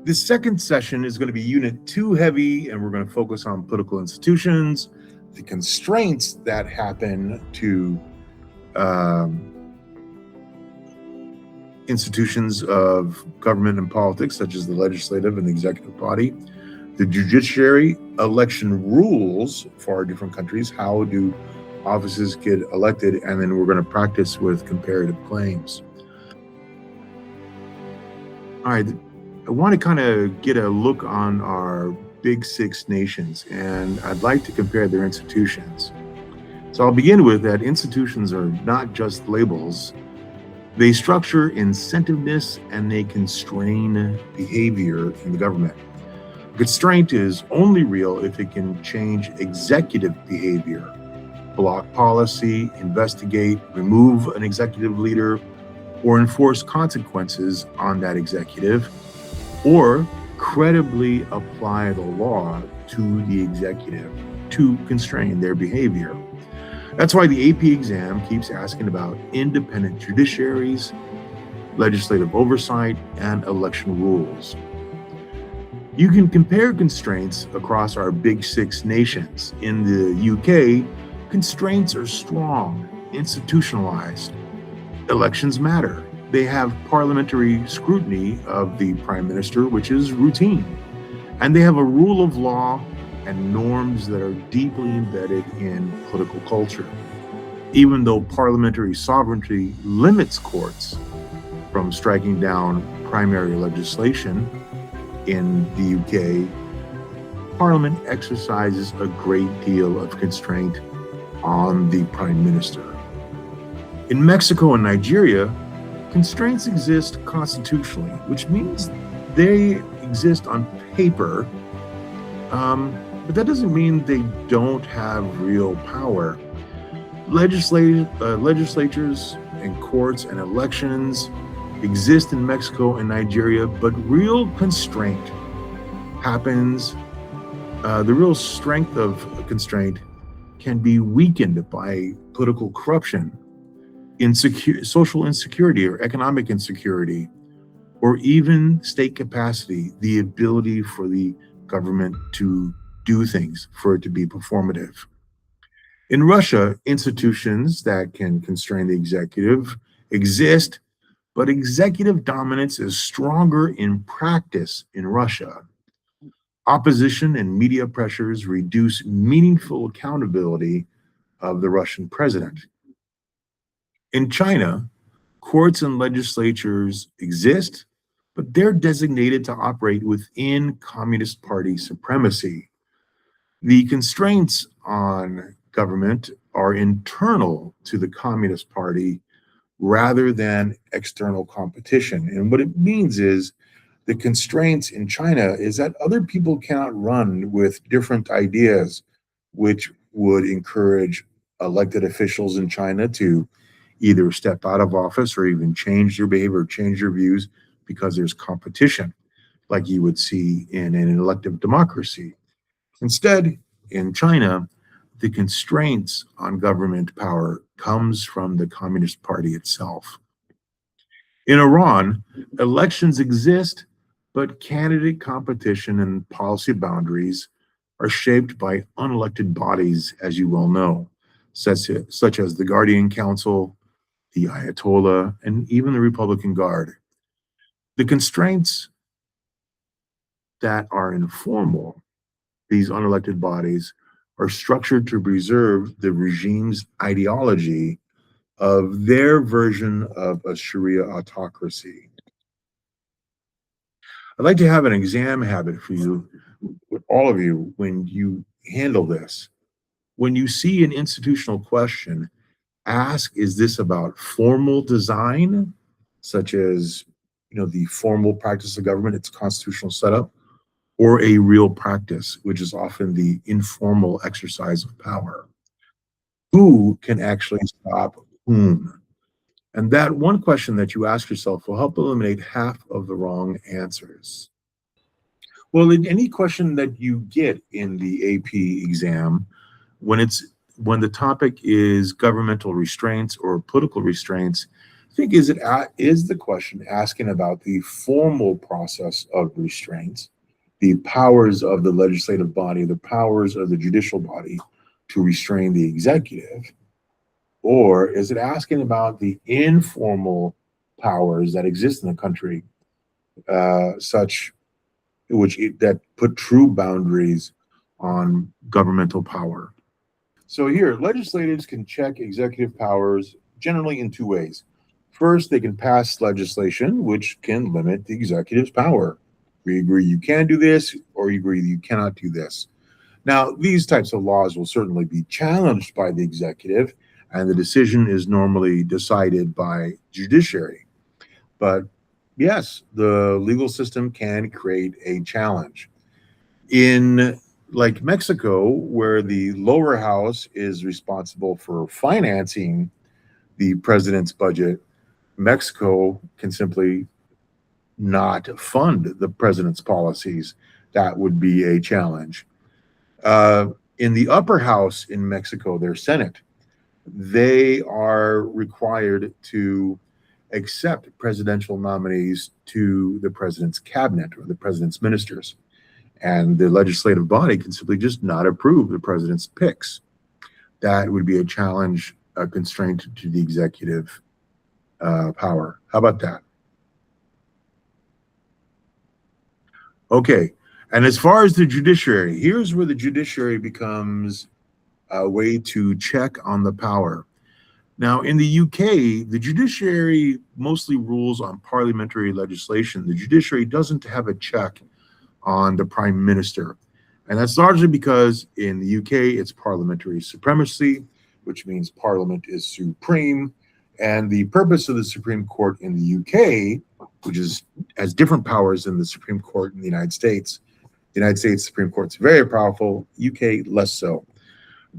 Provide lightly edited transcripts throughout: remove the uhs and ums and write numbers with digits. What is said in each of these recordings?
This second session is going to be Unit 2 heavy, and we're going to focus on political institutions, the constraints that happen to institutions of government and politics, such as the legislative and the executive body, the judiciary, election rules for our different countries, how do offices get elected, and then we're going to practice with comparative claims. All right, I want to kind of get a look on our big six nations, and I'd like to compare their institutions. So I'll begin with that institutions are not just labels. They structure incentiveness and they constrain behavior in the government. Constraint is only real if it can change executive behavior, block policy, investigate, remove an executive leader, or enforce consequences on that executive, or credibly apply the law to the executive to constrain their behavior. That's why the AP exam keeps asking about independent judiciaries, legislative oversight, and election rules. You can compare constraints across our big six nations. In the UK, constraints are strong, institutionalized. Elections matter. They have parliamentary scrutiny of the prime minister, which is routine. And they have a rule of law and norms that are deeply embedded in political culture. Even though parliamentary sovereignty limits courts from striking down primary legislation in the UK, Parliament exercises a great deal of constraint on the prime minister. In Mexico and Nigeria, constraints exist constitutionally, which means they exist on paper, but that doesn't mean they don't have real power. Legislatures and courts and elections exist in Mexico and Nigeria, but real constraint happens. The real strength of a constraint can be weakened by political corruption, social insecurity or economic insecurity, or even state capacity, the ability for the government to do things, for it to be performative. In Russia, institutions that can constrain the executive exist, but executive dominance is stronger in practice in Russia. Opposition and media pressures reduce meaningful accountability of the Russian president. In China, courts and legislatures exist, but they're designated to operate within Communist Party supremacy. The constraints on government are internal to the Communist Party rather than external competition. And what it means is the constraints in China is that other people cannot run with different ideas, which would encourage elected officials in China to either step out of office or even change their behavior, change their views, because there's competition, like you would see in an elective democracy. Instead, in China, the constraints on government power comes from the Communist Party itself. In Iran, elections exist, but candidate competition and policy boundaries are shaped by unelected bodies, as you well know, such as the Guardian Council, the Ayatollah, and even the Republican Guard. The constraints that are informal, these unelected bodies, are structured to preserve the regime's ideology of their version of a Sharia autocracy. I'd like to have an exam habit for you, with all of you, when you handle this. When you see an institutional question, ask, is this about formal design, such as the formal practice of government, its constitutional setup, or a real practice, which is often the informal exercise of power? Who can actually stop whom? And that one question that you ask yourself will help eliminate half of the wrong answers. Well, in any question that you get in the AP exam, when the topic is governmental restraints or political restraints, I think is the question asking about the formal process of restraints, the powers of the legislative body, the powers of the judicial body to restrain the executive, or is it asking about the informal powers that exist in the country, such that put true boundaries on governmental power? So here, legislators can check executive powers generally in two ways. First, they can pass legislation which can limit the executive's power. We agree you can do this, or you agree that you cannot do this. Now, these types of laws will certainly be challenged by the executive, and the decision is normally decided by judiciary. But yes, the legal system can create a challenge. In like Mexico, where the lower house is responsible for financing the president's budget, Mexico can simply not fund the president's policies. That would be a challenge. In the upper house in Mexico, their Senate, they are required to accept presidential nominees to the president's cabinet or the president's ministers. And the legislative body can simply just not approve the president's picks. That would be a challenge, a constraint to the executive power. How about that? Okay. And as far as the judiciary, here's where the judiciary becomes a way to check on the power. Now, in the UK, the judiciary mostly rules on parliamentary legislation. The judiciary doesn't have a check on the prime minister. And that's largely because in the UK, it's parliamentary supremacy, which means parliament is supreme. And the purpose of the Supreme Court in the UK, which has different powers than the Supreme Court in the United States. The United States Supreme Court is very powerful, UK less so.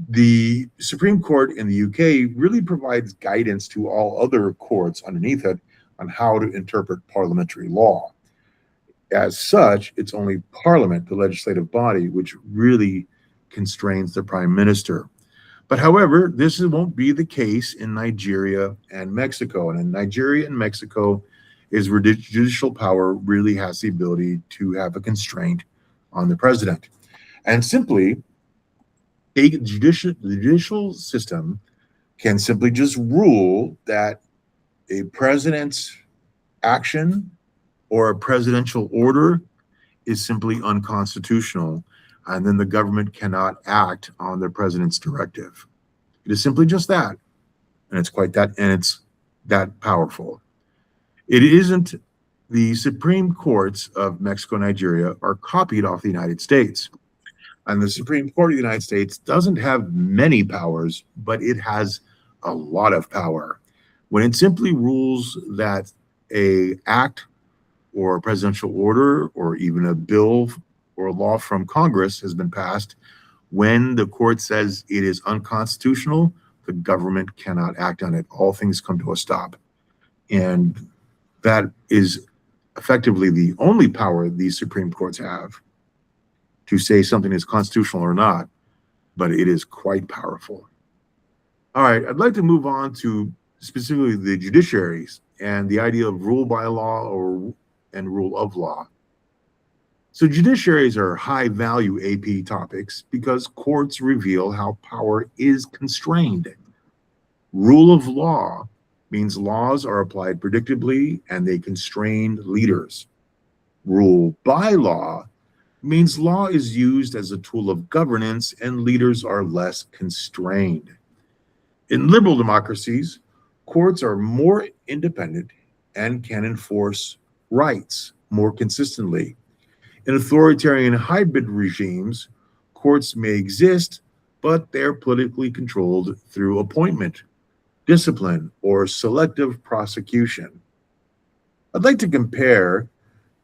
The Supreme Court in the UK really provides guidance to all other courts underneath it on how to interpret parliamentary law. As such, it's only Parliament, the legislative body, which really constrains the prime minister. But however, this won't be the case in Nigeria and Mexico. And in Nigeria and Mexico is where judicial power really has the ability to have a constraint on the president. And simply, the judicial system can simply just rule that a president's action or a presidential order is simply unconstitutional, and then the government cannot act on the president's directive. It is simply just that, and it's that powerful. It isn't. The Supreme Courts of Mexico and Nigeria are copied off the United States. And the Supreme Court of the United States doesn't have many powers, but it has a lot of power. When it simply rules that a act or a presidential order or even a bill or a law from Congress has been passed, when the court says it is unconstitutional, the government cannot act on it. All things come to a stop. And that is effectively the only power these Supreme Courts have to say something is constitutional or not, but it is quite powerful. All right, I'd like to move on to specifically the judiciaries and the idea of rule by law and rule of law. So judiciaries are high-value AP topics because courts reveal how power is constrained. Rule of law means laws are applied predictably and they constrain leaders. Rule by law means law is used as a tool of governance and leaders are less constrained. In liberal democracies, courts are more independent and can enforce rights more consistently. In authoritarian hybrid regimes, courts may exist, but they're politically controlled through appointment, discipline, or selective prosecution. I'd like to compare.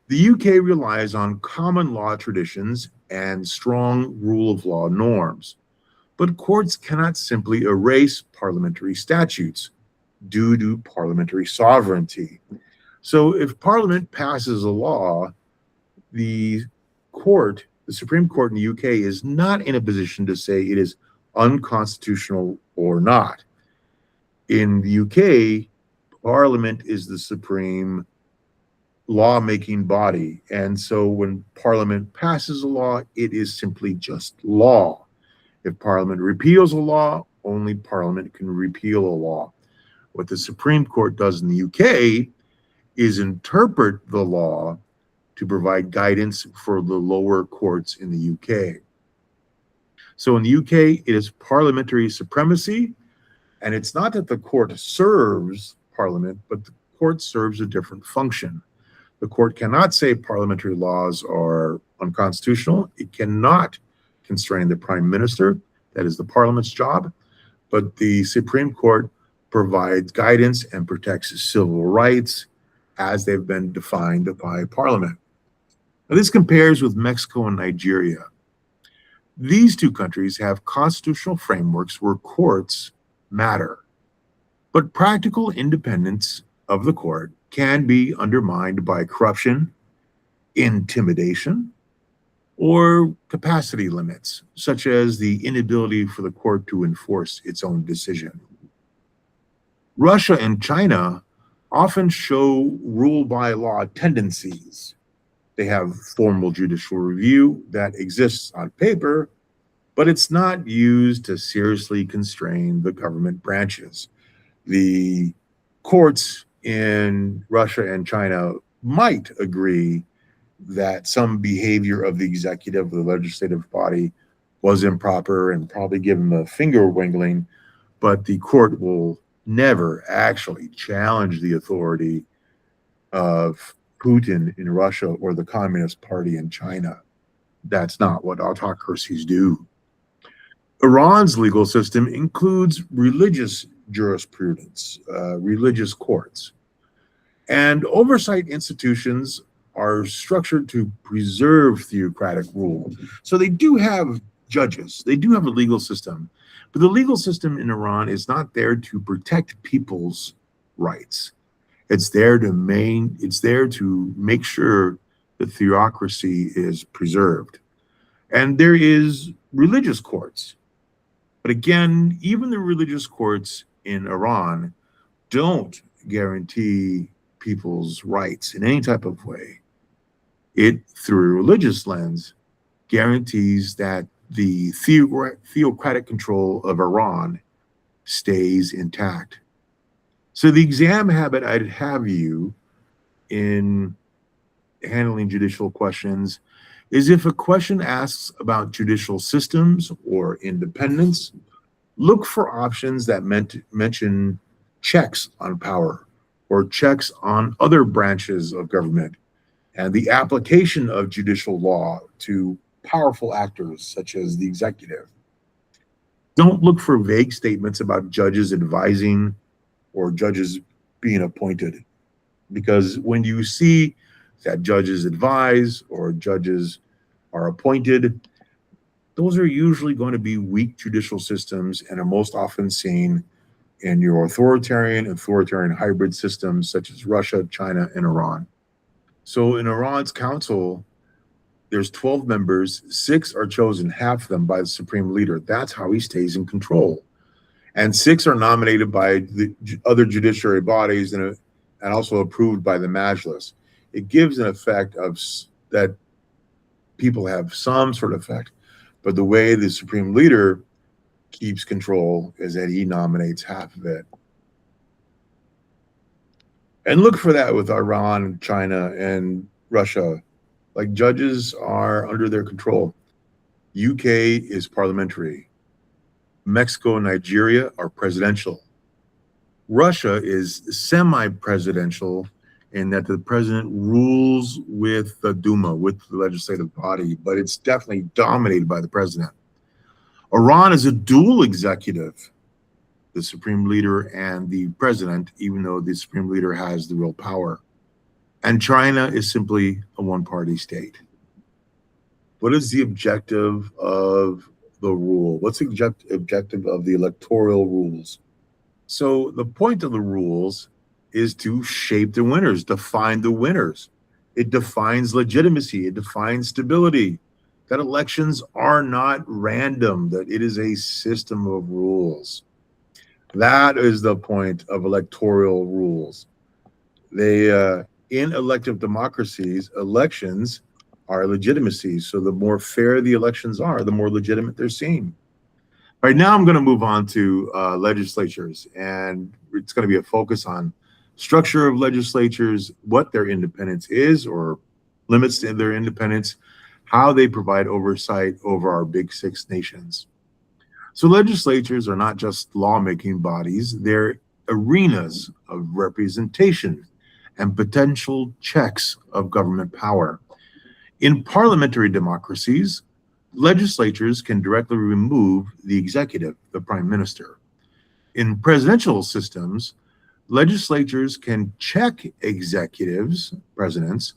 The UK relies on common law traditions and strong rule of law norms, but courts cannot simply erase parliamentary statutes due to parliamentary sovereignty. So if Parliament passes a law, the Supreme Court in the UK is not in a position to say it is unconstitutional or not. In the UK, Parliament is the supreme lawmaking body. And so when Parliament passes a law, it is simply just law. If Parliament repeals a law, only Parliament can repeal a law. What the Supreme Court does in the UK is interpret the law to provide guidance for the lower courts in the UK. So in the UK, it is parliamentary supremacy, and it's not that the court serves Parliament, but the court serves a different function. The court cannot say parliamentary laws are unconstitutional. It cannot constrain the prime minister. That is the parliament's job. But the Supreme Court provides guidance and protects civil rights as they've been defined by Parliament. Now, this compares with Mexico and Nigeria. These two countries have constitutional frameworks where courts matter, but practical independence of the court can be undermined by corruption, intimidation, or capacity limits, such as the inability for the court to enforce its own decision. Russia and China often show rule by law tendencies. They have formal judicial review that exists on paper, but it's not used to seriously constrain the government branches. The courts in Russia and China might agree that some behavior of the executive or the legislative body was improper and probably give them a finger wiggling, but the court will never actually challenge the authority of Putin in Russia or the Communist Party in China. That's not what autocracies do. Iran's legal system includes religious jurisprudence, religious courts, and oversight institutions are structured to preserve theocratic rule. So they do have judges, they do have a legal system, but the legal system in Iran is not there to protect people's rights. It's there to make sure the theocracy is preserved. And there is religious courts. But again, even the religious courts in Iran don't guarantee people's rights in any type of way. It, through a religious lens, guarantees that the theocratic control of Iran stays intact. So the exam habit I'd have you in handling judicial questions is if a question asks about judicial systems or independence, look for options that mention checks on power or checks on other branches of government and the application of judicial law to powerful actors such as the executive. Don't look for vague statements about judges advising or judges being appointed, because when you see that judges advise or judges are appointed, those are usually going to be weak judicial systems and are most often seen in your authoritarian hybrid systems such as Russia, China, and Iran. So in Iran's council, there's 12 members, 6 are chosen, half of them by the supreme leader. That's how he stays in control. And 6 are nominated by the other judiciary bodies and also approved by the Majlis. It gives an effect of that people have some sort of effect, but the way the supreme leader keeps control is that he nominates half of it. And look for that with Iran, China, and Russia. Like, judges are under their control. UK is parliamentary. Mexico and Nigeria are presidential. Russia is semi-presidential in that the president rules with the Duma, with the legislative body, but it's definitely dominated by the president. Iran is a dual executive, the supreme leader and the president, even though the supreme leader has the real power. And China is simply a one-party state. What is the objective of the rule? What's the objective of the electoral rules? So the point of the rules is to shape the winners, define the winners. It defines legitimacy. It defines stability. That elections are not random, that it is a system of rules. That is the point of electoral rules. They in elective democracies, elections are legitimacy. So the more fair the elections are, the more legitimate they're seen. Right now, I'm going to move on to legislatures, and it's going to be a focus on structure of legislatures, what their independence is or limits to their independence, how they provide oversight over our big six nations. So legislatures are not just lawmaking bodies, they're arenas of representation and potential checks of government power. In parliamentary democracies, legislatures can directly remove the executive, the prime minister. In presidential systems, legislatures can check executives, presidents,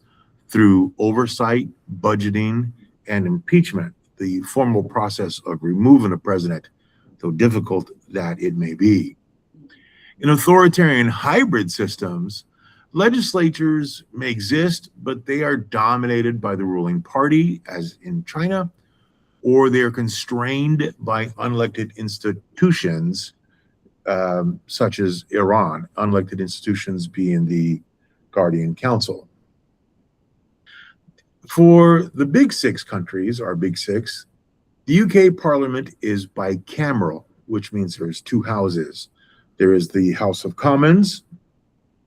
through oversight, budgeting, and impeachment, the formal process of removing a president, though difficult that it may be. In authoritarian hybrid systems, legislatures may exist, but they are dominated by the ruling party, as in China, or they are constrained by unelected institutions, such as Iran, unelected institutions being the Guardian Council. For the big six countries, our big six, the UK Parliament is bicameral, which means there's two houses. There is the House of Commons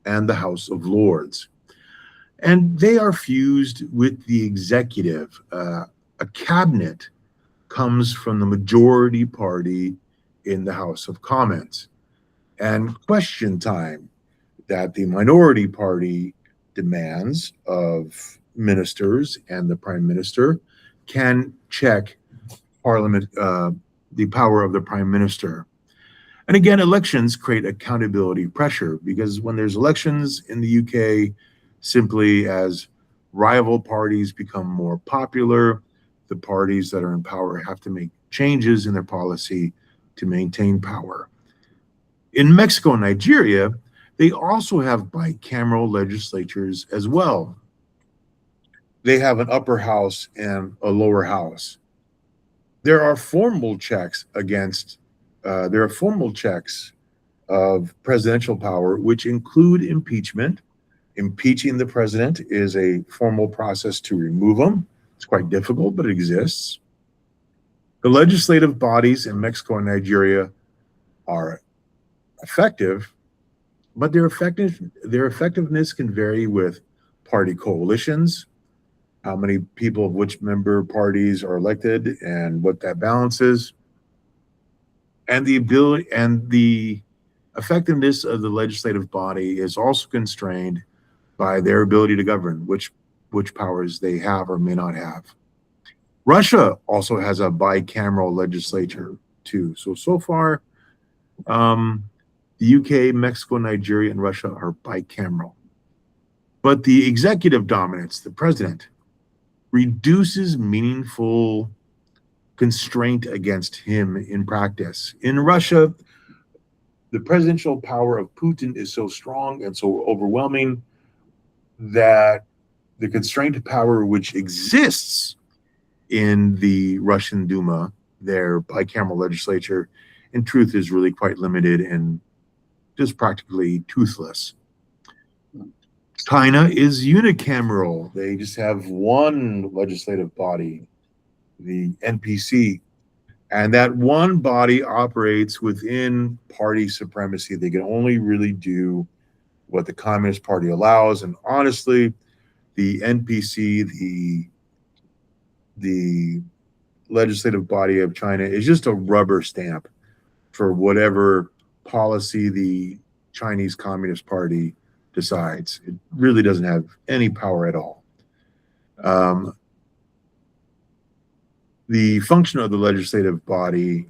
and the House of Lords. And they are fused with the executive. A cabinet comes from the majority party in the House of Commons. And question time that the minority party demands of ministers and the prime minister can check parliament, the power of the prime minister. And again, elections create accountability pressure because when there's elections in the UK, simply as rival parties become more popular, the parties that are in power have to make changes in their policy to maintain power. In Mexico and Nigeria, they also have bicameral legislatures as well. They have an upper house and a lower house. There are formal checks of presidential power, which include impeachment. Impeaching the president is a formal process to remove him. It's quite difficult, but it exists. The legislative bodies in Mexico and Nigeria are effective, but their effectiveness can vary with party coalitions, how many people of which member parties are elected, and what that balance is, and the effectiveness of the legislative body is also constrained by their ability to govern, which powers they have or may not have. Russia also has a bicameral legislature too. So far, the UK, Mexico, Nigeria, and Russia are bicameral. But the executive dominance, the president, reduces meaningful constraint against him in practice. In Russia, the presidential power of Putin is so strong and so overwhelming that the constraint power which exists in the Russian Duma, their bicameral legislature, in truth is really quite limited and just practically toothless. China is unicameral. They just have one legislative body, the NPC, and that one body operates within party supremacy. They can only really do what the Communist Party allows. And honestly, the NPC, the legislative body of China, is just a rubber stamp for whatever policy the Chinese Communist Party decides. It really doesn't have any power at all. The function of the legislative body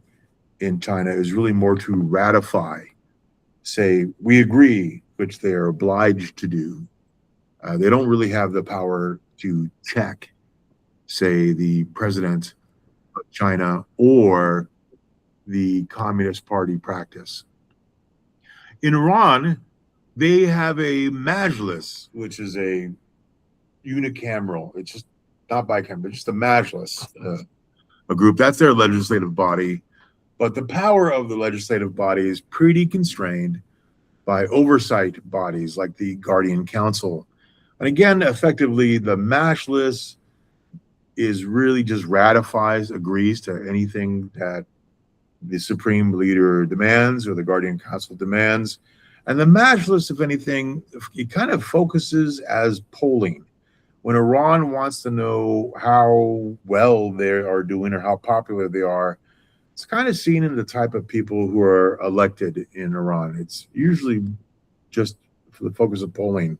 in China is really more to ratify, say, we agree, which they are obliged to do. They don't really have the power to check, say, the president of China or the Communist Party practice. In Iran, they have a majlis, which is a unicameral. It's just not bicameral, but just a majlis, a group. That's their legislative body. But the power of the legislative body is pretty constrained by oversight bodies like the Guardian Council. And again, effectively, the MASH list is really just ratifies, agrees to anything that the Supreme Leader demands or the Guardian Council demands. And the MASH list, if anything, it kind of focuses as polling. When Iran wants to know how well they are doing or how popular they are, it's kind of seen in the type of people who are elected in Iran. It's usually just for the focus of polling.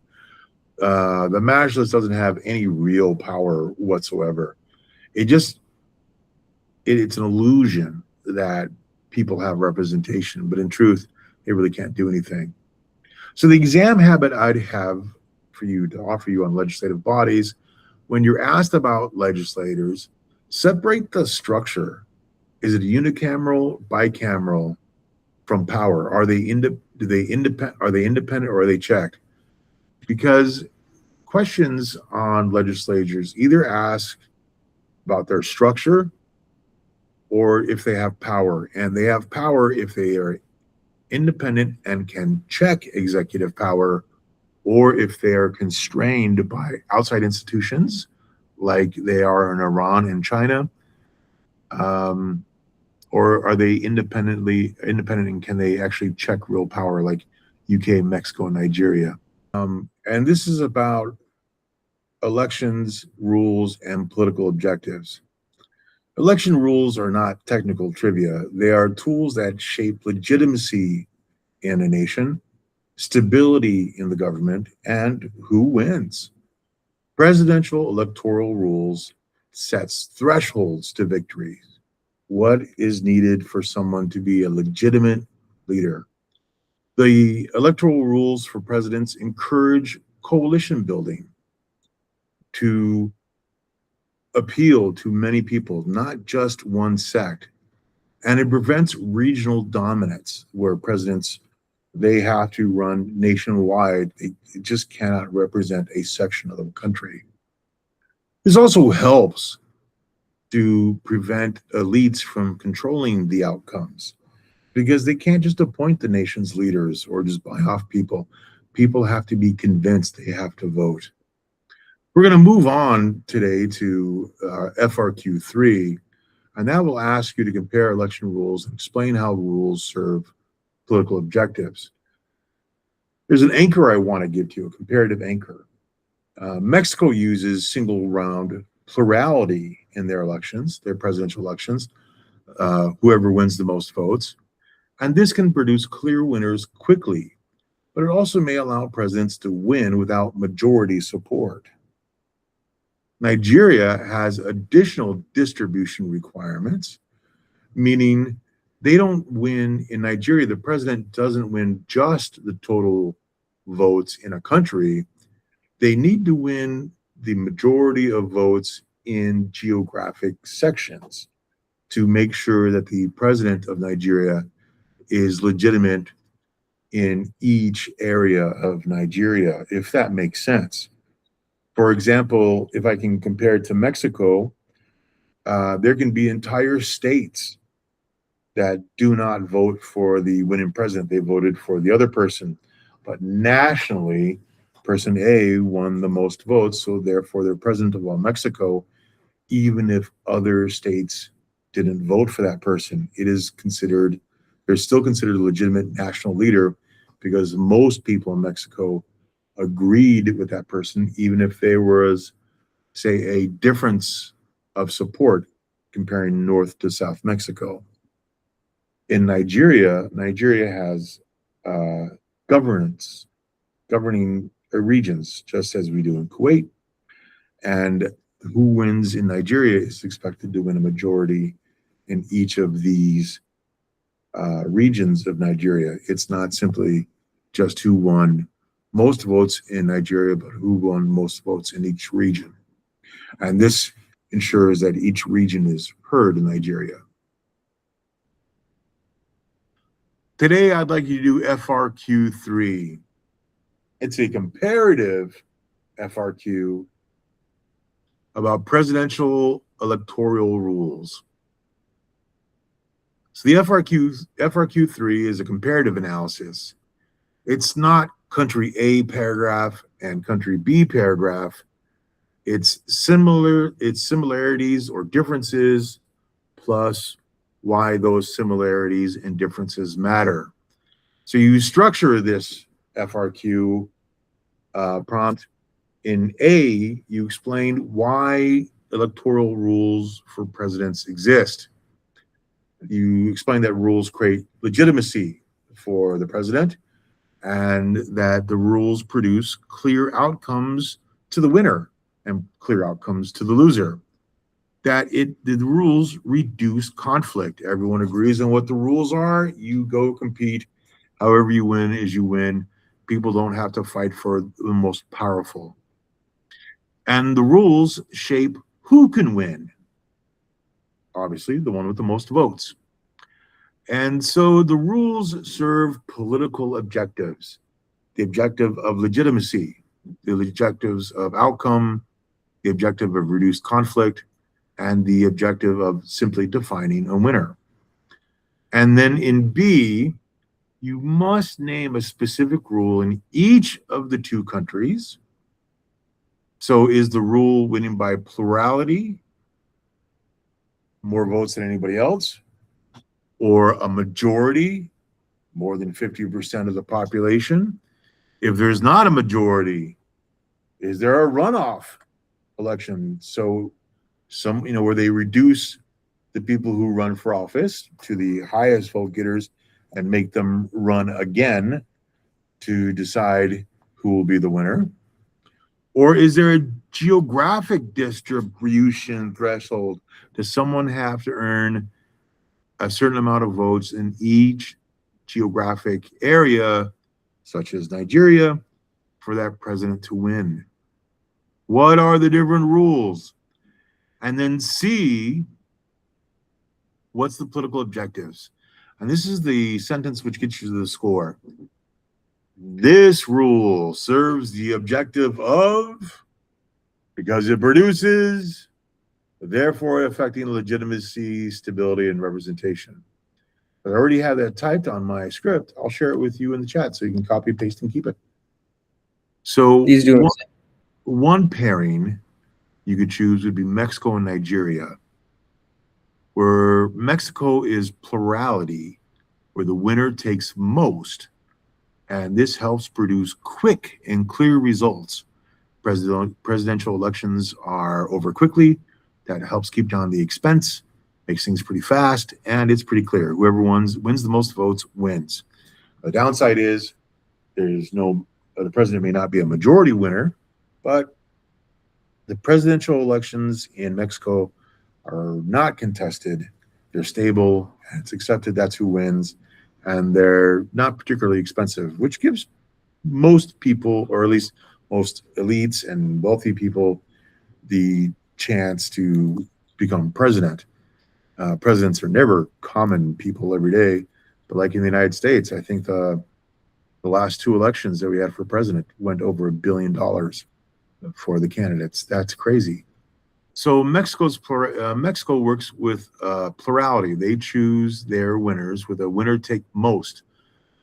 The MASH list doesn't have any real power whatsoever. It's an illusion that people have representation, but in truth, they really can't do anything. So the exam habit I'd have for you to offer you on legislative bodies, when you're asked about legislators, separate the structure. Is it unicameral, bicameral from power? Are they independent? Are they independent or are they checked? Because questions on legislatures either ask about their structure or if they have power. And they have power if they are independent and can check executive power, or if they are constrained by outside institutions like they are in Iran and China. Or are they independent and can they actually check real power like UK, Mexico, and Nigeria? And this is about elections, rules, and political objectives. Election rules are not technical trivia. They are tools that shape legitimacy in a nation, stability in the government, and who wins. Presidential electoral rules sets thresholds to victory. What is needed for someone to be a legitimate leader? The electoral rules for presidents encourage coalition building to appeal to many people, not just one sect. And it prevents regional dominance where presidents, they have to run nationwide. It just cannot represent a section of the country. This also helps to prevent elites from controlling the outcomes because they can't just appoint the nation's leaders or just buy off people. People have to be convinced they have to vote. We're going to move on today to FRQ3, and that will ask you to compare election rules and explain how rules serve political objectives. There's an anchor I want to give to you, a comparative anchor. Mexico uses single round plurality in their elections, their presidential elections, whoever wins the most votes. And this can produce clear winners quickly, but it also may allow presidents to win without majority support. Nigeria has additional distribution requirements, meaning they don't win in Nigeria. The president doesn't win just the total votes in a country. They need to win the majority of votes in geographic sections to make sure that the president of Nigeria is legitimate in each area of Nigeria, if that makes sense. For example, if I can compare it to Mexico, there can be entire states that do not vote for the winning president. They voted for the other person. But nationally, person A won the most votes, so therefore they're president of all Mexico, even if other states didn't vote for that person. They're still considered a legitimate national leader because most people in Mexico agreed with that person, even if there was, say, a difference of support comparing North to South Mexico. In Nigeria has governing regions, just as we do in Kuwait. And who wins in Nigeria is expected to win a majority in each of these regions of Nigeria. It's not simply just who won most votes in Nigeria, but who won most votes in each region. And this ensures that each region is heard in Nigeria. Today, I'd like you to do FRQ3. It's a comparative FRQ about presidential electoral rules. So the FRQ3 is a comparative analysis. It's not country A paragraph and country B paragraph. It's similarities or differences plus why those similarities and differences matter. So you structure this FRQ prompt. In A, you explain why electoral rules for presidents exist. You explain that rules create legitimacy for the president and that the rules produce clear outcomes to the winner and clear outcomes to the loser. That the rules reduce conflict. Everyone agrees on what the rules are. You go compete. However you win is you win. People don't have to fight for the most powerful. And the rules shape who can win. Obviously, the one with the most votes. And so the rules serve political objectives, the objective of legitimacy, the objectives of outcome, the objective of reduced conflict, and the objective of simply defining a winner. And then in B, you must name a specific rule in each of the two countries. So is the rule winning by plurality, more votes than anybody else, or a majority, more than 50% of the population? If there's not a majority, is there a runoff election? So where they reduce the people who run for office to the highest vote getters and make them run again to decide who will be the winner? Or is there a geographic distribution threshold? Does someone have to earn a certain amount of votes in each geographic area, such as Nigeria, for that president to win? What are the different rules? And then C, what's the political objectives? And this is the sentence which gets you to the score. This rule serves the objective of, because it produces, therefore affecting legitimacy, stability, and representation. I already have that typed on my script. I'll share it with you in the chat so you can copy, paste, and keep it. So one pairing you could choose would be Mexico and Nigeria, where Mexico is plurality, where the winner takes most, and this helps produce quick and clear results. Presidential elections are over quickly. That helps keep down the expense, makes things pretty fast, and it's pretty clear. Whoever wins the most votes wins. The downside is the president may not be a majority winner, but the presidential elections in Mexico are not contested. They're stable, and it's accepted that's who wins, and they're not particularly expensive, which gives most people, or at least most elites and wealthy people, the chance to become president. Presidents are never common people every day, but like in the United States, I think the last two elections that we had for president went over $1 billion for the candidates. That's crazy. So Mexico works with plurality. They choose their winners with a winner take most,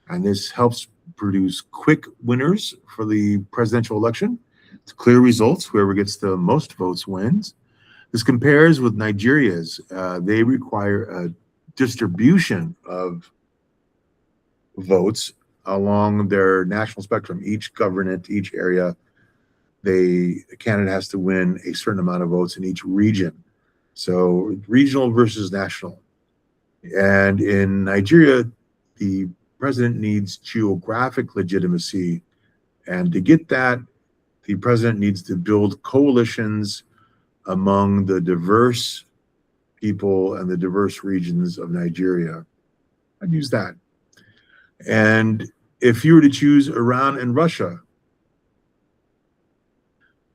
and this helps produce quick winners for the presidential election. It's clear results. Whoever gets the most votes wins. This compares with Nigeria's. They require a distribution of votes along their national spectrum. Each government, each area, a candidate has to win a certain amount of votes in each region. So regional versus national. And in Nigeria, the president needs geographic legitimacy. And to get that, the president needs to build coalitions among the diverse people and the diverse regions of Nigeria. I'd use that. And if you were to choose Iran and Russia,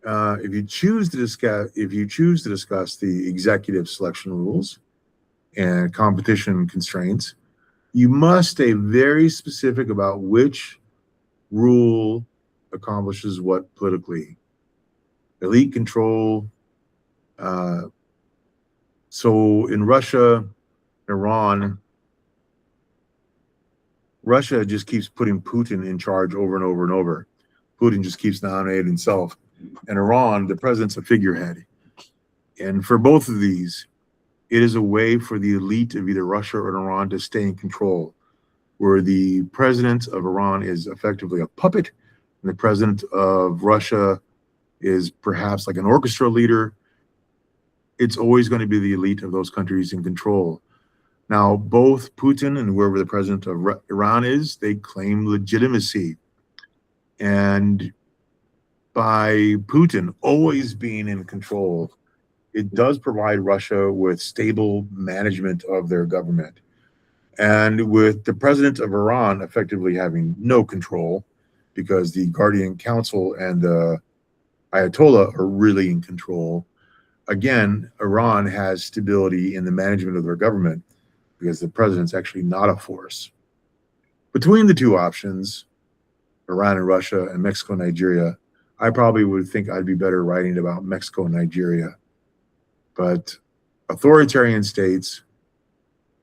if you choose to discuss the executive selection rules and competition constraints, you must stay very specific about which rule accomplishes what politically. Elite control. So in Russia, Iran, Russia just keeps putting Putin in charge over and over and over. Putin just keeps nominating himself. And Iran, the president's a figurehead. And for both of these, it is a way for the elite of either Russia or Iran to stay in control, where the president of Iran is effectively a puppet, and the president of Russia is perhaps like an orchestra leader. It's always going to be the elite of those countries in control. Now, both Putin and whoever the president of Iran is, they claim legitimacy. And by Putin always being in control, it does provide Russia with stable management of their government. And with the president of Iran effectively having no control, because the Guardian Council and the Ayatollah are really in control, again, Iran has stability in the management of their government because the president's actually not a force. Between the two options, Iran and Russia and Mexico and Nigeria, I probably would think I'd be better writing about Mexico and Nigeria. But authoritarian states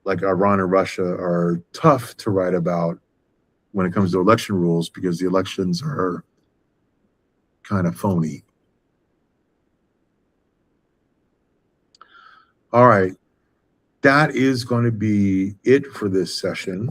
like Iran and Russia are tough to write about when it comes to election rules because the elections are kind of phony. All right. That is going to be it for this session.